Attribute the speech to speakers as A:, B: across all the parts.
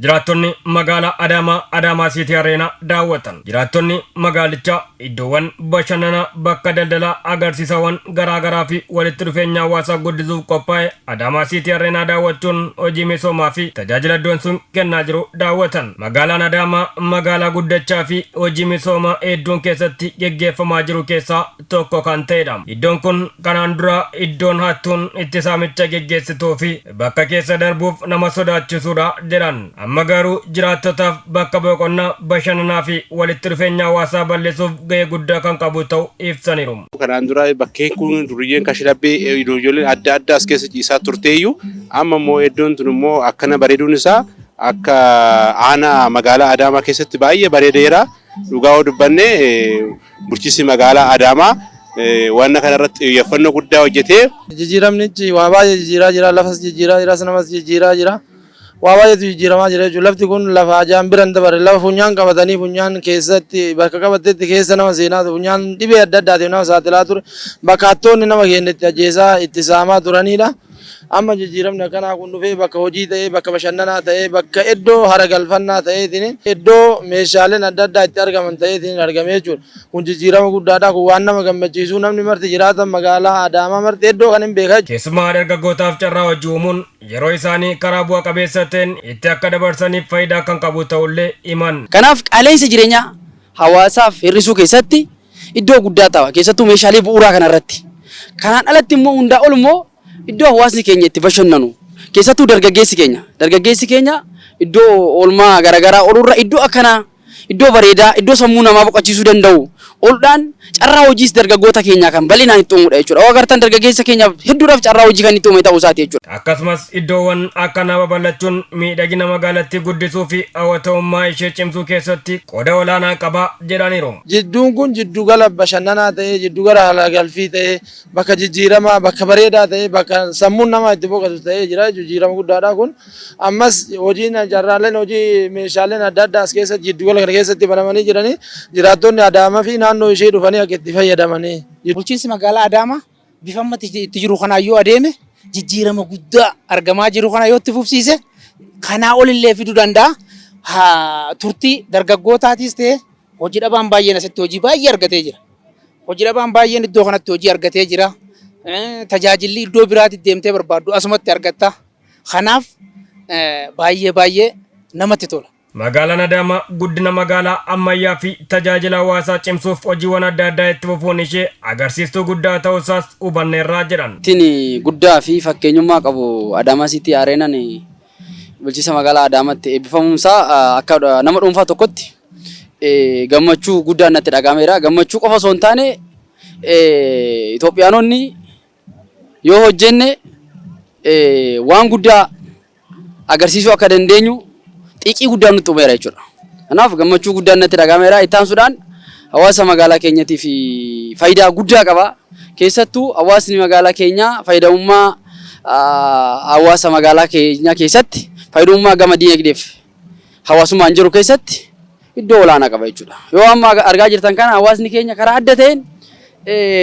A: Jiraattonni magaalaa Adaamaa City Areenaa daawwatan. Jiraattonni magaalichaa iddoowwan bashannanaa bakka daldalaa agarsiisawwan garaagaraa fi walitti dhufeenya hawaasaa guddisuuf qophaa'e Adaamaa City Areenaa daawwachuun hojii misoomaa fi tajaajila iddoon sun kennaa jiru daawwatan. Magaalaan Adaamaa magaalaa guddachaa fi hojii misoomaa hedduun keessatti geggeeffamaa jiru keessaa tokko kan ta'edha. Iddoon kun kanaan dura iddoon hattuun itti saamicha geggeessituu fi bakka keessa darbuuf nama sodaachisuudha jedhan. Amma garuu jiraattotaaf bakka boqonnaa bashannanaa fi walitti dhufeenya hawaasaa bal'isuuf gahee guddaa kan qabu ta'uu ibsaniiru.
B: Kanaan dura bakkeen kun duriyyeen kashlabbee ijoolleen adda addaa as keessa ciisaa turteeyyuu amma immoo iddoon tun immoo akkana bareeduun isaa akka aanaa magaalaa Adaamaa keessatti baay'ee bareedeera. Dhugaa dubbannee bulchiinsi magaalaa Adaamaa waan kana irratti xiyyeeffannoo guddaa hojjetee
C: jijjiiramnichi waa baay'ee jijjiiraa jira, lafas jijjiiraa jira, namas jijjiiraa jira. Waawaayetu jijjiiramaa jira jechuudha. Lafti kun lafa ajaan biran dabare lafa funyaan qabatanii funyaan keessatti bakka qabatetti keessa nama seenaa funyaan dhibee adda addaatiif nama saaxilaa ture. Bakka hattoonni nama keenyatti ajjeesaa itti saamaa turanidha. Amma jijjiiramni akkanaa kun dhufee bakka hojii ta'ee bakka bashannanaa ta'ee bakka iddoo hara galfannaa ta'eetiin iddoo meeshaaleen adda addaa itti argaman ta'eetiin argamee jechuudha. Kun jijjiirama guddaadha. Kun waan nama gammachiisu namni marti jiraatan magaalaa Adaamaa marti iddoo kan hin beekaa.
A: Keessumaa dargaggootaaf carraa hojii uumuun yeroo isaanii karaa bu'a qabeessa ta'een itti akka dabarsaniif faayidaa kan qabu ta'ullee himan.
D: Kanaaf qaala'insa jireenyaa hawaasaaf hir'isuu keessatti iddoo guddaa ta'a. Keessattuu meeshaalee bu'uuraa kanarratti. Kanaan alatti immoo hundaa ol immoo iddoo hawaasni keenya itti bashannanu keessattuu dargaggeessi keenya iddoo oolmaa garaagaraa oolurra iddoo akkanaa iddoo bareedaa iddoo sammuu namaa boqochiisuu danda'u ooludhaan carraa hojiis dargaggoota keenyaa kan bal'inaan itti uumuudha jechuudha. Yoo agartan dargaggeessa keenyaaf hedduudhaaf carraa hojii kan itti uume ta'uu isaati jechuudha.
A: Akkasumas iddoowwan akkanaa babal'achuun miidhagina magaalattii guddisuu fi hawwatamummaa ishee cimsuu keessatti qooda olaanaa qaba jedhaniiru.
C: Jidduun kun jiddu gala bashannanaa ta'ee jiddu gala haala galfii ta'ee bakka jijjiiramaa bakka bareedaa ta'ee bakka sammuun namaa itti boqotu ta'ee jira. Jijjiirama guddaadha kun. Ammas hojiin jarraaleen hojii meeshaaleen adda addaa as keessa jiddu gala kana keessatti banamanii jiranii jiraattonni Adaamaa fi naannoo ishee dhufanii akka itti fayyadamanii.
E: Bulchiinsi magaalaa Adaamaa bifa ammatti itti jiru kana yoo adeeme jijjiirama guddaa argamaa jiru kana yoo itti fufsiise kanaa olillee fiduu danda'a. Turtii dargaggootaatis ta'e hojii dhabaan baay'een asitti hojii baay'ee argatee jira. Hojii dhabaan baay'een iddoo kanatti hojii argatee jira. Tajaajilli iddoo biraatti deemtee barbaaddu asumatti argatta. Kanaaf baay'ee namatti tola.
A: Magaalaan Adaamaa guddina magaalaa ammayyaa fi tajaajila hawaasaa cimsuuf hojiiwwan adda addaa itti fufuun ishee agarsiistuu guddaa ta'uusaas hubanneerraa jedhan.
D: Ittiin guddaa fi fakkeenyummaa qabu Adaamaa City Areenaan bulchiinsa magaalaa Adaamaatti eebbifamuunsaa akka nama dhuunfaa tokkotti gammachuu guddaan natti dhagahameera. Gammachuu qofa osoo hin taane Itoophiyaanonni yoo hojjenne waan guddaa agarsiisuu akka dandeenyu xiqqii guddaan nutti uumeera jechuudha. Kanaaf gammachuu guddaan natti dhagahameera. Itti aansuudhaan hawaasa magaalaa keenyaatiif faayidaa guddaa qaba. Keessattuu hawaasni magaalaa keenyaa fayyadamummaa hawaasa magaalaa keenyaa keessatti fayyadamummaa gama diinagdeef hawaasummaan jiru keessatti iddoo olaanaa qaba jechuudha. Yoo amma argaa jirtan kana hawaasni keenya karaa adda ta'een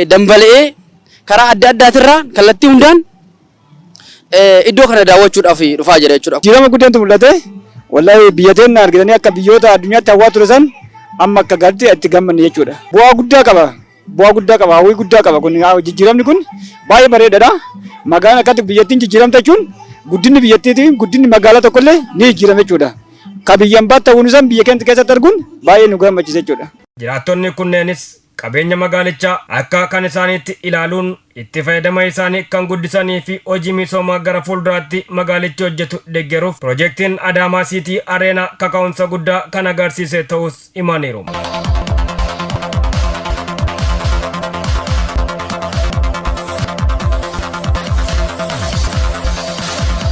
D: dambala'ee karaa adda addaatirraa kallattii hundaan iddoo kana daawwachuudhaaf dhufaa jira jechuudha.
F: Jijjiirama guddaatu mul'ate. Wallahi biyya teenya argitanii akka biyyoota addunyaatti hawwaa ture san amma akka gadi itti gammanne jechuudha. Bu'aa guddaa qaba, hawwii guddaa qaba. Kun jijjiiramni kun baay'ee bareedaadha. Magaalaan akkatti biyyattiin jijjiiramte jechuun guddinni biyyattiitiin guddinni magaalaa tokkollee ni jijjiirame jechuudha. Ka biyyan baatti ta'uun isaan biyya keenya keessatti arguun baay'ee nu gammachiisa jechuudha.
A: Jiraattonni kunneenis qabeenya magaalichaa akka kan isaaniitti ilaaluun itti fayyadama isaanii kan guddisanii fi hojii misoomaa gara fuulduraatti magaalichi hojjetu deeggaruuf piroojeektiin Adaamaa City Areenaa kaka'umsa guddaa kan agarsiise ta'us himaniiru.